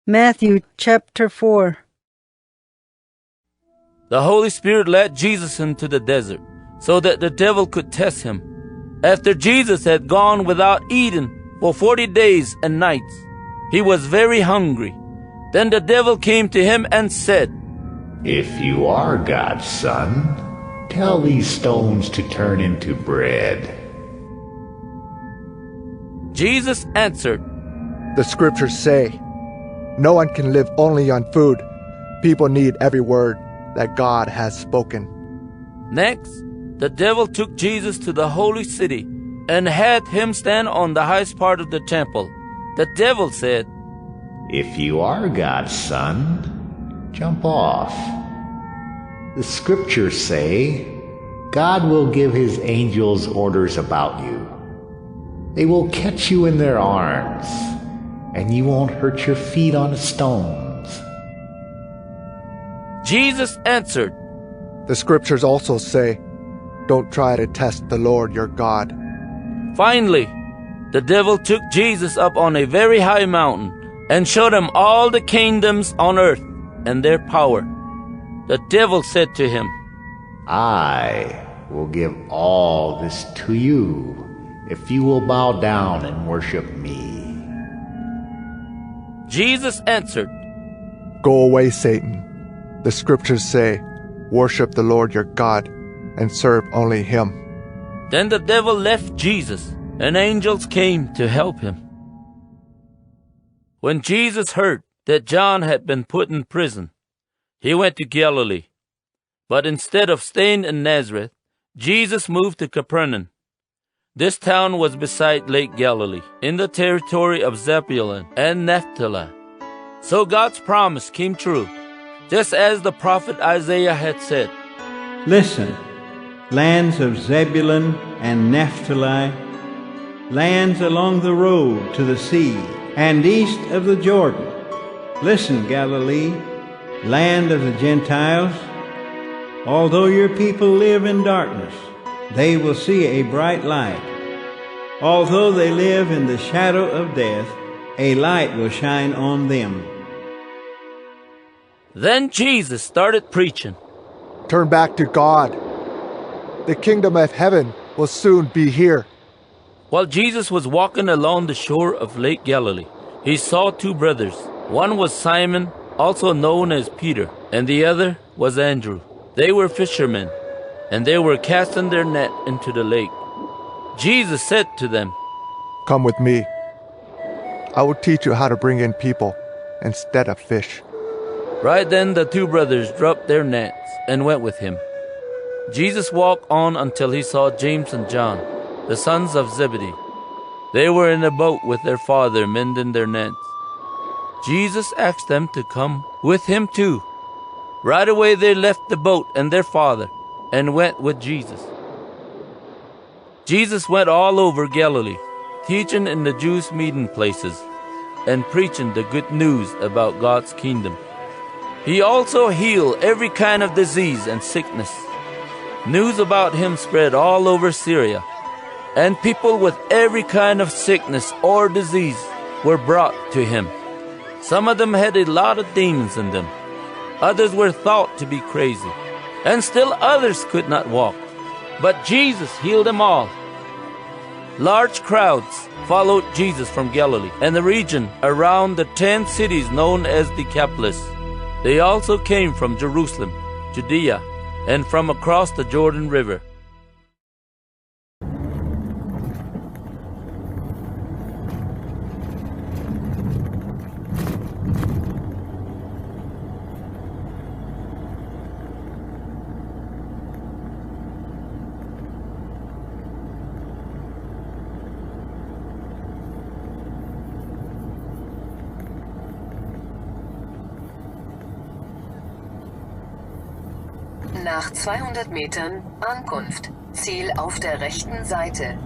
Matthew chapter 4. The Holy Spirit led Jesus into the desert so that the devil could test him. After Jesus had gone without eating for 40 days and nights, he was very hungry. Then the devil came to him and said, "If you are God's son, tell these stones to turn into bread." Jesus answered, "The scriptures say, no one can live only on food. People need every word that God has spoken." Next, the devil took Jesus to the holy city and had him stand on the highest part of the temple. The devil said, "If you are God's son, jump off. The scriptures say, God will give his angels orders about you. They will catch you in their arms, and you won't hurt your feet on the stones." Jesus answered, "The scriptures also say, don't try to test the Lord your God." Finally, the devil took Jesus up on a very high mountain and showed him all the kingdoms on earth and their power. The devil said to him, "I will give all this to you if you will bow down and worship me." Jesus answered, "Go away, Satan. The scriptures say, worship the Lord your God and serve only him." Then the devil left Jesus, and angels came to help him. When Jesus heard that John had been put in prison, he went to Galilee. But instead of staying in Nazareth, Jesus moved to Capernaum. This town was beside Lake Galilee, in the territory of Zebulun and Naphtali. So God's promise came true, just as the prophet Isaiah had said, "Listen, lands of Zebulun and Naphtali, lands along the road to the sea and east of the Jordan. Listen, Galilee, land of the Gentiles. Although your people live in darkness, they will see a bright light. Although they live in the shadow of death, a light will shine on them." Then Jesus started preaching, Turn back to God. The kingdom of heaven will soon be here. While Jesus was walking along the shore of Lake Galilee, he saw two brothers. One was Simon, also known as Peter, and the other was Andrew. They were fishermen, and they were casting their net into the lake. Jesus said to them, "Come with me. I will teach you how to bring in people instead of fish." Right then the two brothers dropped their nets and went with him. Jesus walked on until he saw James and John, the sons of Zebedee. They were in a boat with their father mending their nets. Jesus asked them to come with him too. Right away they left the boat and their father and went with Jesus. Jesus went all over Galilee, teaching in the Jews' meeting places and preaching the good news about God's kingdom. He also healed every kind of disease and sickness. News about him spread all over Syria, and people with every kind of sickness or disease were brought to him. Some of them had a lot of demons in them. Others were thought to be crazy, and still others could not walk. But Jesus healed them all. Large crowds followed Jesus from Galilee and the region around the 10 cities known as Decapolis. They also came from Jerusalem, Judea, and from across the Jordan River. Nach 200 Metern Ankunft. Ziel auf der rechten Seite.